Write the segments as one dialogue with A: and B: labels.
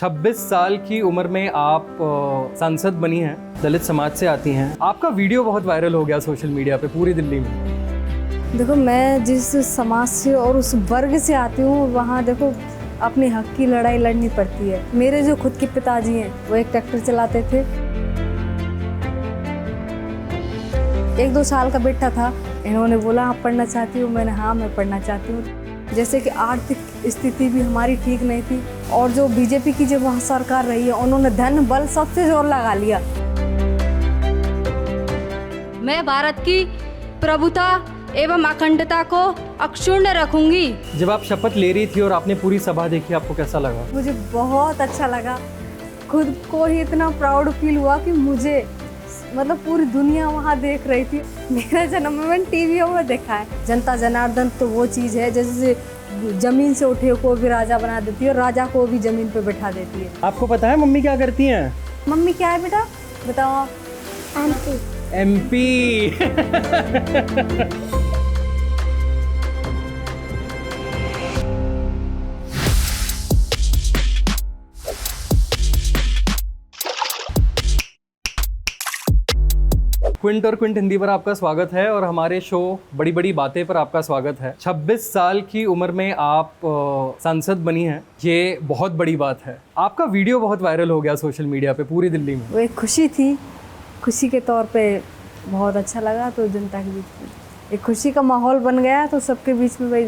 A: 26 साल की उम्र में आप सांसद बनी हैं, दलित समाज से आती हैं। आपका वीडियो बहुत वायरल हो गया सोशल मीडिया पे पूरी दिल्ली में।
B: देखो, मैं जिस समाज से और उस वर्ग से आती हूँ, वहाँ देखो अपने हक की लड़ाई लड़नी पड़ती है। मेरे जो खुद के पिताजी हैं वो एक ट्रैक्टर चलाते थे। 1-2 साल का बेटा था, इन्होंने बोला आप पढ़ना चाहती हूँ? मैंने हाँ मैं पढ़ना चाहती हूँ। जैसे कि आर्थिक स्थिति भी हमारी ठीक नहीं थी और जो बीजेपी की जो वहाँ सरकार रही है, उन्होंने धन बल सबसे जोर लगा लिया।
C: मैं भारत की प्रभुता एवं अखंडता को अक्षुण्ण रखूंगी।
A: जब आप शपथ ले रही थी और आपने पूरी सभा देखी, आपको कैसा लगा?
B: मुझे बहुत अच्छा लगा, खुद को ही इतना प्राउड फील हुआ कि मुझे मतलब पूरी दुनिया वहाँ देख रही थी। मेरा जन्म मैंने टीवी में देखा है। जनता जनार्दन तो वो चीज़ है जैसे जमीन से उठे को भी राजा बना देती है और राजा को भी जमीन पे बैठा देती है।
A: आपको पता है मम्मी क्या करती हैं?
B: मम्मी क्या है बेटा, बताओ आप।
A: एमपी। क्विंट और क्विंट हिंदी पर आपका स्वागत है और हमारे शो बड़ी बड़ी बातें पर आपका स्वागत है। 26 साल की उम्र में आप सांसद बनी हैं, ये बहुत बड़ी बात है। आपका वीडियो बहुत वायरल हो गया सोशल मीडिया पे पूरी दिल्ली में।
B: वो एक खुशी थी, खुशी के तौर पे बहुत अच्छा लगा। तो जनता के बीच में एक खुशी का माहौल बन गया, तो सबके बीच में भाई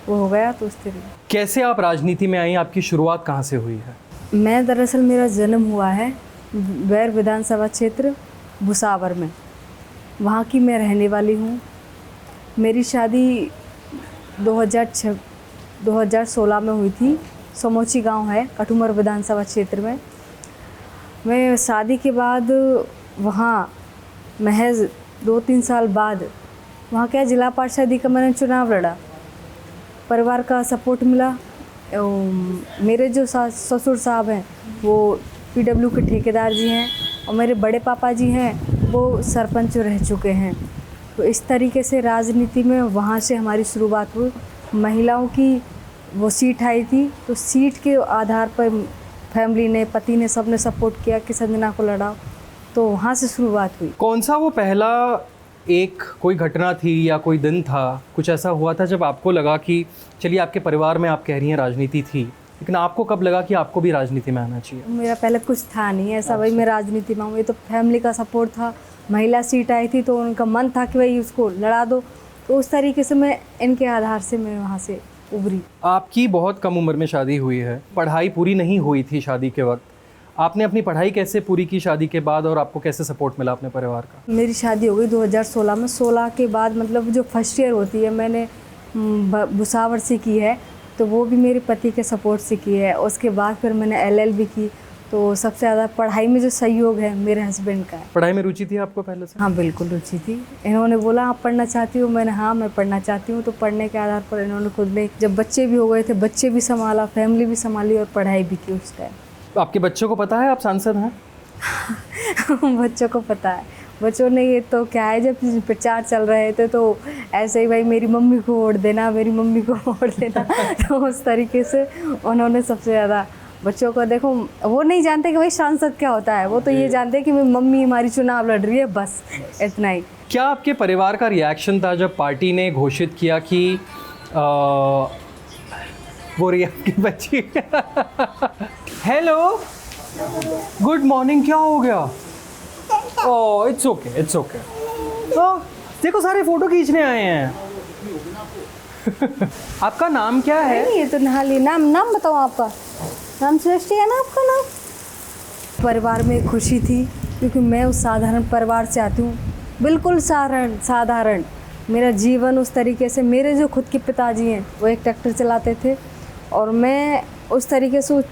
B: वो हो गया। तो उस तरीके
A: कैसे आप राजनीति में आई, आपकी शुरुआत कहाँ से हुई है?
B: मैं दरअसल मेरा जन्म हुआ है बैर विधानसभा क्षेत्र भुसावर में, वहाँ की मैं रहने वाली हूँ। मेरी शादी 2016 में हुई थी। समोची गांव है कठुमर विधानसभा क्षेत्र में। मैं शादी के बाद वहाँ महज 2-3 साल बाद वहाँ क्या जिला पार्षदी का मैंने चुनाव लड़ा। परिवार का सपोर्ट मिला। मेरे जो ससुर साहब हैं वो पीडब्ल्यू के ठेकेदार जी हैं और मेरे बड़े पापा जी हैं वो सरपंच रह चुके हैं। तो इस तरीके से राजनीति में वहाँ से हमारी शुरुआत हुई। महिलाओं की वो सीट आई थी, तो सीट के आधार पर फैमिली ने, पति ने, सबने सपोर्ट किया कि संजना को लड़ाओ। तो वहाँ से शुरुआत हुई।
A: कौन सा वो पहला एक कोई घटना थी या कोई दिन था, कुछ ऐसा हुआ था जब आपको लगा कि चलिए, आपके परिवार में आप कह रही हैं राजनीति थी, लेकिन आपको कब लगा कि आपको भी राजनीति में आना चाहिए?
B: मेरा पहले कुछ था नहीं ऐसा। भाई मैं राजनीति में हूँ, ये तो फैमिली का सपोर्ट था। महिला सीट आई थी तो उनका मन था कि भाई उसको लड़ा दो। तो उस तरीके से मैं इनके आधार से मैं वहाँ से उभरी।
A: आपकी बहुत कम उम्र में शादी हुई है, पढ़ाई पूरी नहीं हुई थी शादी के वक्त। आपने अपनी पढ़ाई कैसे पूरी की शादी के बाद और आपको कैसे सपोर्ट मिला अपने परिवार का?
B: मेरी शादी हो गई 2016 में। 16 के बाद मतलब जो फर्स्ट ईयर होती है मैंने भुसावर से की है, तो वो भी मेरे पति के सपोर्ट से की है। उसके बाद फिर मैंने LLB की। तो सबसे ज़्यादा पढ़ाई में जो सहयोग है मेरे हस्बैंड का है।
A: पढ़ाई में रुचि थी आपको पहले से?
B: हाँ बिल्कुल रुचि थी। इन्होंने बोला आप पढ़ना चाहती हो? मैंने हाँ मैं पढ़ना चाहती हूँ। तो पढ़ने के आधार पर इन्होंने खुद ने, जब बच्चे भी हो गए थे, बच्चे भी संभाला, फैमिली भी संभाली और पढ़ाई भी की उस टाइम।
A: आपके बच्चों को पता है आप सांसद हैं?
B: बच्चों को पता है। बच्चों ने ये तो क्या है, जब प्रचार चल रहे थे तो ऐसे ही भाई मेरी मम्मी को वोट देना, मेरी मम्मी को वोट देना। तो उस तरीके से उन्होंने सबसे ज़्यादा बच्चों को, देखो वो नहीं जानते कि भाई सांसद क्या होता है, वो तो ये जानते हैं कि मेरी मम्मी हमारी चुनाव लड़ रही है, बस इतना ही। क्या
A: आपके परिवार का रिएक्शन था जब पार्टी ने घोषित किया कि वो रही आपकी बच्ची? हेलो, गुड मॉर्निंग, क्या हो गया? Oh it's okay, it's okay. देखो सारे फोटो खींचने आए हैं। आपका नाम क्या है?
B: ये तो नहाली। नाम बताओ आपका। नाम सृष्टि है ना आपका नाम? परिवार में खुशी थी क्योंकि मैं उस साधारण परिवार से आती हूँ, बिल्कुल साधारण मेरा जीवन उस तरीके से। मेरे जो खुद के पिताजी हैं वो एक ट्रैक्टर चलाते थे और मैं उस तरीके से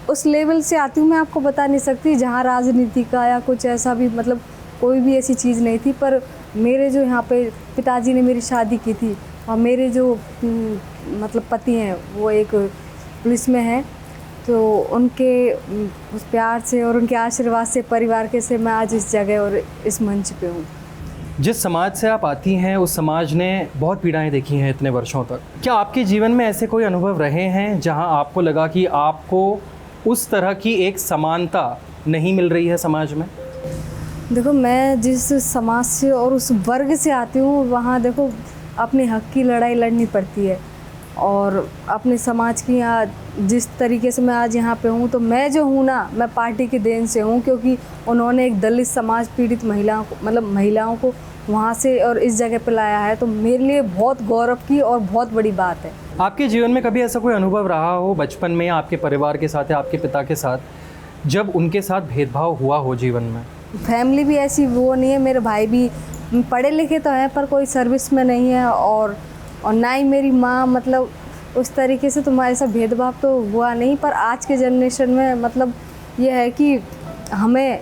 B: उस लेवल से आती हूँ। मैं आपको बता नहीं सकती जहाँ राजनीति का या कुछ ऐसा भी, मतलब कोई भी ऐसी चीज़ नहीं थी। पर मेरे जो यहाँ पे पिताजी ने मेरी शादी की थी और मेरे जो मतलब पति हैं वो एक पुलिस में हैं, तो उनके उस प्यार से और उनके आशीर्वाद से, परिवार के से मैं आज इस जगह और इस मंच पे हूँ।
A: जिस समाज से आप आती हैं उस समाज ने बहुत पीड़ाएं देखी हैं इतने वर्षों तक। क्या आपके जीवन में ऐसे कोई अनुभव रहे हैं जहां आपको लगा कि आपको उस तरह की एक समानता नहीं मिल रही है समाज में?
B: देखो, मैं जिस समाज से और उस वर्ग से आती हूँ, वहाँ देखो अपने हक की लड़ाई लड़नी पड़ती है। और अपने समाज की आज जिस तरीके से मैं आज यहाँ पे हूँ, तो मैं जो हूँ ना, मैं पार्टी की देन से हूँ, क्योंकि उन्होंने एक दलित समाज पीड़ित महिलाओं को, मतलब महिलाओं को वहाँ से और इस जगह पे लाया है। तो मेरे लिए बहुत गौरव की और बहुत बड़ी बात है।
A: आपके जीवन में कभी ऐसा कोई अनुभव रहा हो बचपन में आपके परिवार के साथ या आपके पिता के साथ, जब उनके साथ भेदभाव हुआ हो जीवन में?
B: फैमिली भी ऐसी वो नहीं है, मेरे भाई भी पढ़े लिखे तो हैं पर कोई सर्विस में नहीं है, और ना ही मेरी माँ, मतलब उस तरीके से तो ऐसा भेदभाव तो हुआ नहीं। पर आज के जनरेशन में मतलब ये है कि हमें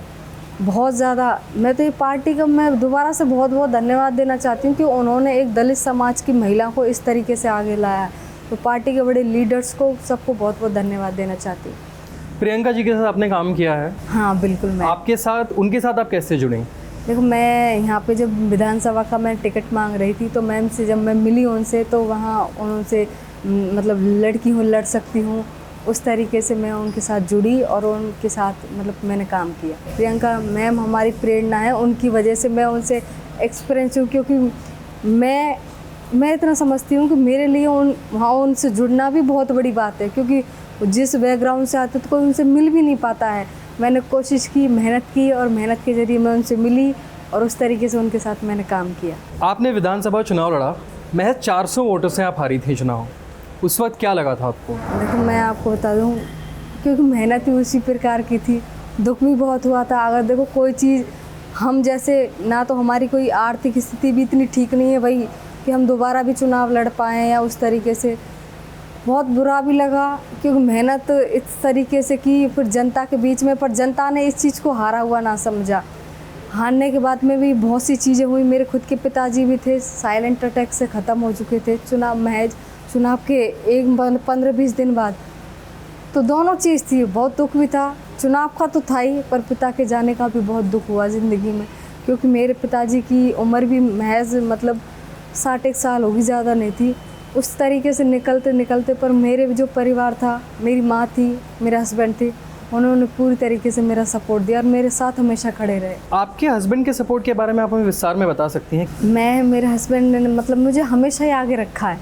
B: बहुत ज़्यादा, मैं तो ये पार्टी का मैं दोबारा से बहुत बहुत धन्यवाद देना चाहती हूँ कि उन्होंने एक दलित समाज की महिला को इस तरीके से आगे लाया। तो पार्टी के बड़े लीडर्स को सबको बहुत बहुत धन्यवाद देना चाहती हूँ।
A: प्रियंका जी के साथ आपने काम किया है?
B: हाँ बिल्कुल। मैं
A: आपके साथ, उनके साथ आप कैसे जुड़ी?
B: देखो, मैं यहाँ पे जब विधानसभा का मैं टिकट मांग रही थी, तो मैम से जब मैं मिली उनसे, तो वहाँ उनसे मतलब लड़की हूँ, लड़ सकती हूँ, उस तरीके से मैं उनके साथ जुड़ी और उनके साथ मतलब मैंने काम किया। प्रियंका मैम हमारी प्रेरणा है, उनकी वजह से मैं उनसे एक्सपीरियंस हूँ, क्योंकि मैं इतना समझती हूँ कि मेरे लिए वहाँ उनसे जुड़ना भी बहुत बड़ी बात है, क्योंकि जिस बैकग्राउंड से आते तो कोई उनसे मिल भी नहीं पाता है। मैंने कोशिश की, मेहनत की, और मेहनत के ज़रिए मैं उनसे मिली और उस तरीके से उनके साथ मैंने काम किया।
A: आपने विधानसभा चुनाव लड़ा, महज 400 वोटों से आप हारी थी चुनाव। उस वक्त क्या लगा था आपको?
B: देखो, मैं आपको बता दूं, क्योंकि मेहनत ही उसी प्रकार की थी, दुख भी बहुत हुआ था। अगर देखो कोई चीज़ हम जैसे, ना तो हमारी कोई आर्थिक स्थिति भी इतनी ठीक नहीं है भाई कि हम दोबारा भी चुनाव लड़ पाएँ, या उस तरीके से बहुत बुरा भी लगा, क्योंकि मेहनत इस तरीके से की फिर जनता के बीच में, पर जनता ने इस चीज़ को हारा हुआ ना समझा। हारने के बाद में भी बहुत सी चीज़ें हुई। मेरे खुद के पिताजी भी थे, साइलेंट अटैक से ख़त्म हो चुके थे चुनाव के 15-20 दिन बाद। तो दोनों चीज़ थी, बहुत दुख भी था, चुनाव का तो था ही, पर पिता के जाने का भी बहुत दुख हुआ ज़िंदगी में, क्योंकि मेरे पिताजी की उम्र भी महज मतलब 60 साल होगी, ज़्यादा नहीं थी। उस तरीके से निकलते पर मेरे जो परिवार था, मेरी माँ थी, मेरे हस्बैंड थे, उन्होंने पूरी तरीके से मेरा सपोर्ट दिया और मेरे साथ हमेशा खड़े रहे।
A: आपके हस्बैंड के सपोर्ट के बारे में आप हमें विस्तार में बता सकती हैं?
B: मेरे हस्बैंड ने मतलब मुझे हमेशा ही आगे रखा है,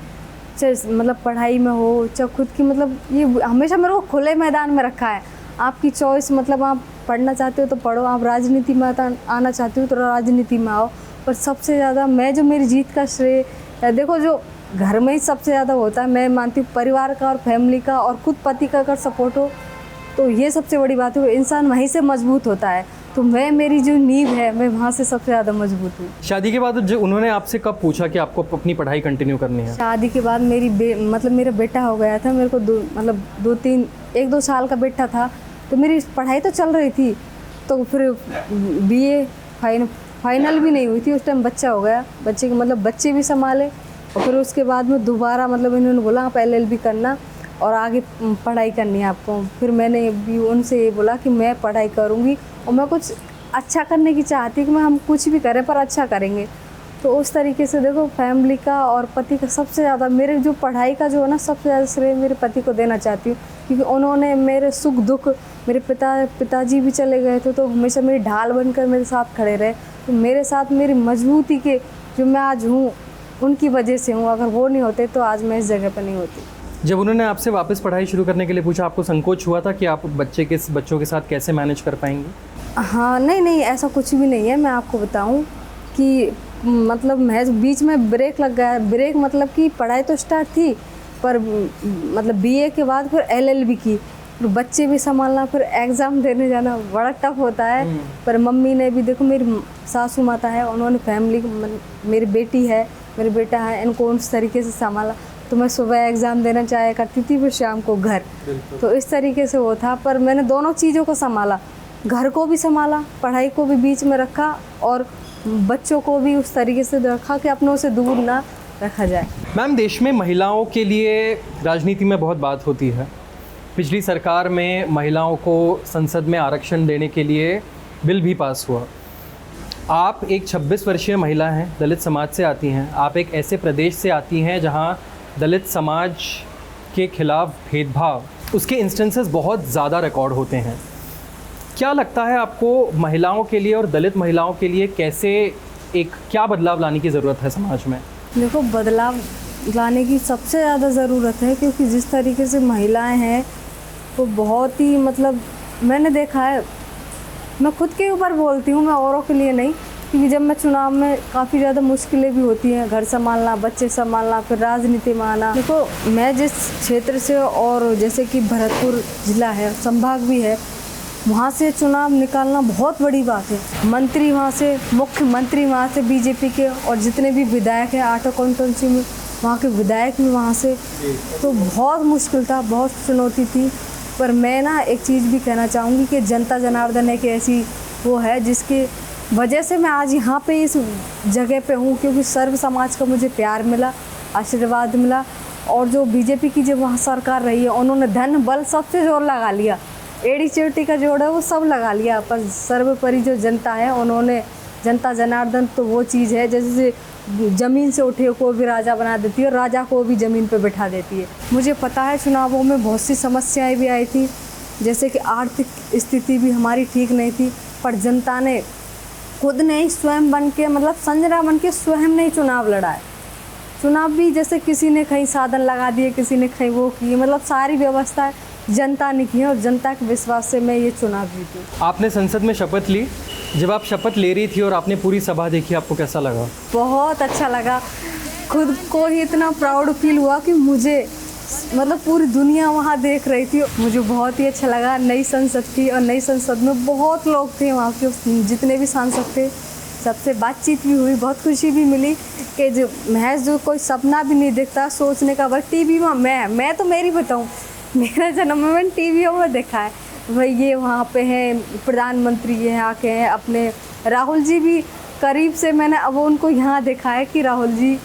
B: चाहे मतलब पढ़ाई में हो, चाहे खुद की, मतलब ये हमेशा मेरे को खुले मैदान में रखा है। आपकी चॉइस, मतलब आप पढ़ना चाहते हो तो पढ़ो, आप राजनीति में आना चाहते हो तो राजनीति में आओ। पर सबसे ज़्यादा मैं जो मेरी जीत का श्रेय, देखो जो घर में ही सबसे ज़्यादा होता है, मैं मानती हूँ परिवार का और फैमिली का और खुद पति का अगर सपोर्ट हो तो ये सबसे बड़ी बात है। इंसान वहीं से मजबूत होता है। तो मेरी जो नींव है, मैं वहाँ से सबसे ज़्यादा मजबूत हूँ।
A: शादी के बाद जो उन्होंने आपसे कब पूछा कि आपको अपनी पढ़ाई कंटिन्यू करनी है?
B: शादी के बाद मतलब मेरा बेटा हो गया था, मेरे को 1-2 साल का बेटा था, तो मेरी पढ़ाई तो चल रही थी। तो फिर BA फाइनल भी नहीं हुई थी, उस टाइम बच्चा हो गया, बच्चे के मतलब बच्चे भी संभाले। और फिर उसके बाद में दोबारा मतलब इन्होंने बोला आप LLB करना और आगे पढ़ाई करनी है आपको। फिर मैंने भी उनसे ये बोला कि मैं पढ़ाई करूँगी और मैं कुछ अच्छा करने की चाहती कि हम कुछ भी करें पर अच्छा करेंगे। तो उस तरीके से देखो, फैमिली का और पति का सबसे ज़्यादा, मेरे जो पढ़ाई का जो है ना, सबसे ज़्यादा श्रेय मेरे पति को देना चाहती हूँ, क्योंकि उन्होंने मेरे सुख दुख, मेरे पिताजी भी चले गए थे तो हमेशा मेरी ढाल बनकर मेरे साथ खड़े रहे। तो मेरे साथ मेरी मजबूती के जो मैं आज हूँ उनकी वजह से हूँ। अगर वो नहीं होते तो आज मैं इस जगह पर नहीं होती।
A: जब उन्होंने आपसे वापस पढ़ाई शुरू करने के लिए पूछा, आपको संकोच हुआ था कि आप बच्चों के साथ कैसे मैनेज कर पाएंगे?
B: हाँ नहीं, ऐसा कुछ भी नहीं है। मैं आपको बताऊं कि मतलब महज बीच में ब्रेक लग गया। ब्रेक मतलब कि पढ़ाई तो स्टार्ट थी, पर मतलब BA के बाद फिर LLB की, फिर बच्चे भी संभालना, फिर एग्ज़ाम देने जाना बड़ा टफ होता है। पर मम्मी ने भी, देखो मेरी सासू माता है, उन्होंने फैमिली, मेरी बेटी है, मेरे बेटा है, इनको उस तरीके से संभाला। तो मैं सुबह एग्ज़ाम देना जाया करती थी, फिर शाम को घर। तो इस तरीके से वो था। पर मैंने दोनों चीज़ों को संभाला, घर को भी संभाला, पढ़ाई को भी बीच में रखा और बच्चों को भी उस तरीके से रखा कि अपनों से दूर ना रखा जाए।
A: मैम, देश में महिलाओं के लिए राजनीति में बहुत बात होती है। पिछली सरकार में महिलाओं को संसद में आरक्षण देने के लिए बिल भी पास हुआ। आप एक 26 वर्षीय महिला हैं, दलित समाज से आती हैं। आप एक ऐसे प्रदेश से आती हैं जहां दलित समाज के खिलाफ भेदभाव उसके इंस्टेंसेस बहुत ज़्यादा रिकॉर्ड होते हैं। क्या लगता है आपको महिलाओं के लिए और दलित महिलाओं के लिए कैसे एक क्या बदलाव लाने की ज़रूरत है समाज में?
B: देखो, बदलाव लाने की सबसे ज़्यादा ज़रूरत है, क्योंकि जिस तरीके से महिलाएं हैं वो बहुत ही मतलब मैंने देखा है, मैं खुद के ऊपर बोलती हूँ, मैं औरों के लिए नहीं, क्योंकि जब मैं चुनाव में काफ़ी ज़्यादा मुश्किलें भी होती हैं, घर संभालना, बच्चे संभालना, फिर राजनीति में आना। देखो, मैं जिस क्षेत्र से और जैसे कि भरतपुर ज़िला है, संभाग भी है, वहाँ से चुनाव निकालना बहुत बड़ी बात है। मंत्री वहाँ से, मुख्यमंत्री वहाँ से बीजेपी के, और जितने भी विधायक हैं 8 कॉन्स्टिट्यूंसी में, वहाँ के विधायक भी वहाँ से, तो बहुत मुश्किल था, बहुत चुनौती थी। पर मैं ना एक चीज़ भी कहना चाहूँगी कि जनता जनार्दन एक ऐसी वो है जिसकी वजह से मैं आज यहाँ पे इस जगह पे हूँ, क्योंकि सर्व समाज का मुझे प्यार मिला, आशीर्वाद मिला। और जो बीजेपी की जब वहाँ सरकार रही है, उन्होंने धन बल सबसे जोर लगा लिया, एड़ी चोटी का जोड़ है वो सब लगा लिया, पर सर्वोपरि जो जनता है उन्होंने, जनता जनार्दन तो वो चीज़ है जैसे ज़मीन से उठे को भी राजा बना देती है और राजा को भी ज़मीन पे बिठा देती है। मुझे पता है चुनावों में बहुत सी समस्याएं भी आई थी, जैसे कि आर्थिक स्थिति भी हमारी ठीक नहीं थी, पर जनता ने खुद ने ही स्वयं बन के, मतलब संजना बन के स्वयं ने ही चुनाव लड़ा है। चुनाव भी जैसे किसी ने कहीं साधन लगा दिए, किसी ने कहीं वो की, मतलब सारी व्यवस्था जनता ने की है, और जनता के विश्वास से मैं ये चुनाव जीती।
A: आपने संसद में शपथ ली, जब आप शपथ ले रही थी और आपने पूरी सभा देखी, आपको कैसा लगा?
B: बहुत अच्छा लगा, खुद को ही इतना प्राउड फील हुआ कि मुझे, मतलब पूरी दुनिया वहाँ देख रही थी, मुझे बहुत ही अच्छा लगा। नई संसद थी और नई संसद में बहुत लोग थे, वहाँ के जितने भी सांसद थे सबसे बातचीत भी हुई, बहुत खुशी भी मिली कि जो महज जो कोई सपना भी नहीं देखता सोचने का, बस टीवी में मैं तो मेरी बताऊँ, मेरा जन्म में मैंने टीवी में देखा है भाई, ये वहाँ पे हैं प्रधानमंत्री, ये यहाँ के हैं अपने राहुल जी भी करीब से मैंने अब उनको यहाँ देखा है कि राहुल जी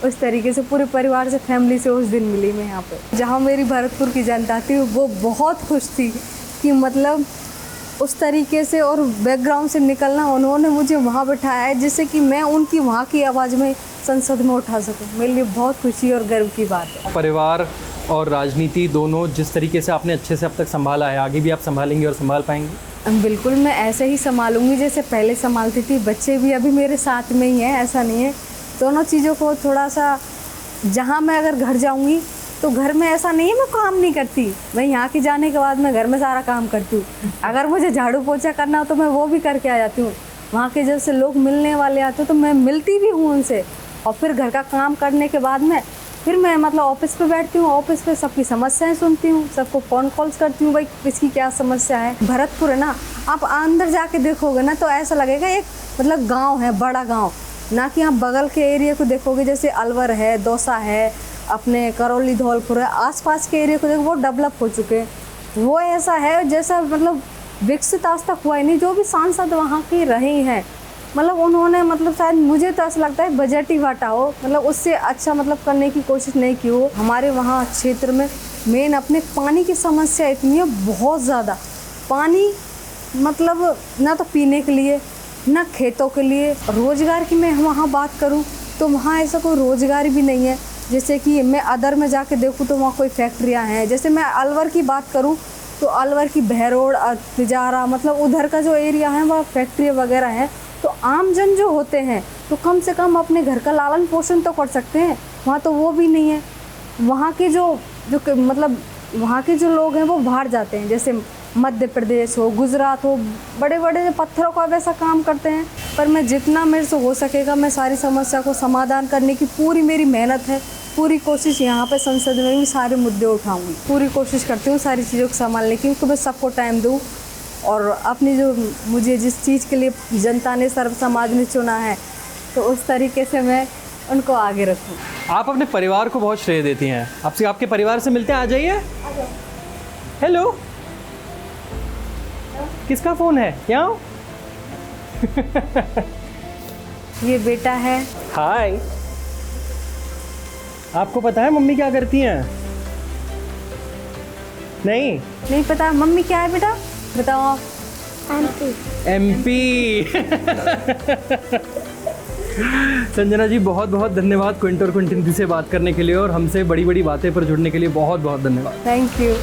B: उस तरीके से पूरे परिवार से, फैमिली से उस दिन मिली मैं यहाँ पे। जहाँ मेरी भरतपुर की जनता थी वो बहुत खुश थी कि मतलब उस तरीके से और बैकग्राउंड से निकलना उन्होंने मुझे वहाँ बैठाया है, जिससे कि मैं उनकी वहाँ की आवाज़ में संसद में उठा सकूँ। मेरे लिए बहुत खुशी और गर्व की बात है।
A: परिवार और राजनीति दोनों जिस तरीके से आपने अच्छे से अब तक संभाला है, आगे भी आप संभालेंगे और संभाल पाएंगे?
B: बिल्कुल, मैं ऐसे ही संभालूंगी जैसे पहले संभालती थी। बच्चे भी अभी मेरे साथ में ही हैं, ऐसा नहीं है। दोनों चीज़ों को थोड़ा सा, जहाँ मैं अगर घर जाऊँगी तो घर में ऐसा नहीं है मैं काम नहीं करती, मैं यहाँ के जाने के बाद मैं घर में सारा काम करती हूँ। अगर मुझे झाड़ू पोछा करना हो तो मैं वो भी करके आ जाती हूँ। वहाँ के जैसे लोग मिलने वाले आते हैं तो मैं मिलती भी हूँ उनसे, और फिर घर का काम करने के बाद में फिर मैं मतलब ऑफिस पे बैठती हूँ, ऑफिस पे सबकी समस्याएं सुनती हूँ, सबको फ़ोन कॉल्स करती हूँ, भाई किसकी क्या समस्या है। भरतपुर है ना, आप अंदर जाके देखोगे ना तो ऐसा लगेगा एक मतलब गांव है, बड़ा गांव, ना कि आप बगल के एरिया को देखोगे जैसे अलवर है, दौसा है, अपने करौली धौलपुर है, आसपास के एरिया को देखो वो डेवलप हो चुके हैं। वो ऐसा है जैसा मतलब विकसित आज तक हुआ ही नहीं। जो भी सांसद वहाँ की रहे हैं मतलब उन्होंने मतलब शायद मुझे तो ऐसा लगता है बजट ही बांटा हो, मतलब उससे अच्छा मतलब करने की कोशिश नहीं की हो। हमारे वहाँ क्षेत्र में मेन अपने पानी की समस्या इतनी है, बहुत ज़्यादा पानी, मतलब ना तो पीने के लिए ना खेतों के लिए। रोज़गार की मैं वहाँ बात करूँ तो वहाँ ऐसा कोई रोज़गार भी नहीं है। जैसे कि मैं अदर में जाके देखूँ तो वहाँ कोई फैक्ट्रियाँ हैं। जैसे मैं अलवर की बात करूँ तो अलवर की बहरोड, तिजारा, मतलब उधर का जो एरिया है वहाँ फैक्ट्री वगैरह हैं। तो आमजन जो होते हैं तो कम से कम अपने घर का लालन पोषण तो कर सकते हैं, वहाँ तो वो भी नहीं है। वहाँ के जो मतलब वहाँ के जो लोग हैं वो बाहर जाते हैं, जैसे मध्य प्रदेश हो, गुजरात हो, बड़े बड़े पत्थरों का वैसा काम करते हैं। पर मैं जितना मेरे से हो सकेगा मैं सारी समस्या को समाधान करने की पूरी मेरी मेहनत है, पूरी कोशिश। यहाँ पे संसद में भी सारे मुद्दे उठाऊंगी, पूरी कोशिश करती हूँ सारी चीज़ों को संभालने की, तो मैं सबको टाइम दूँ और अपनी जो मुझे जिस चीज़ के लिए जनता ने, सर्व समाज ने चुना है तो उस तरीके से मैं उनको आगे रखूँ।
A: आप अपने परिवार को बहुत श्रेय देती हैं। आपसे आपके परिवार से मिलते हैं, आ जाइए। हेलो, किसका फ़ोन है? यहाँ आओ।
B: ये बेटा है।
A: हाय, आपको पता है मम्मी क्या करती हैं? नहीं
B: पता मम्मी क्या है बेटा, बताओ आप।
A: MP। संजना जी बहुत बहुत धन्यवाद क्विंटर क्विंटिन से बात करने के लिए और हमसे बड़ी बड़ी बातें पर जुड़ने के लिए बहुत बहुत धन्यवाद।
B: Thank you.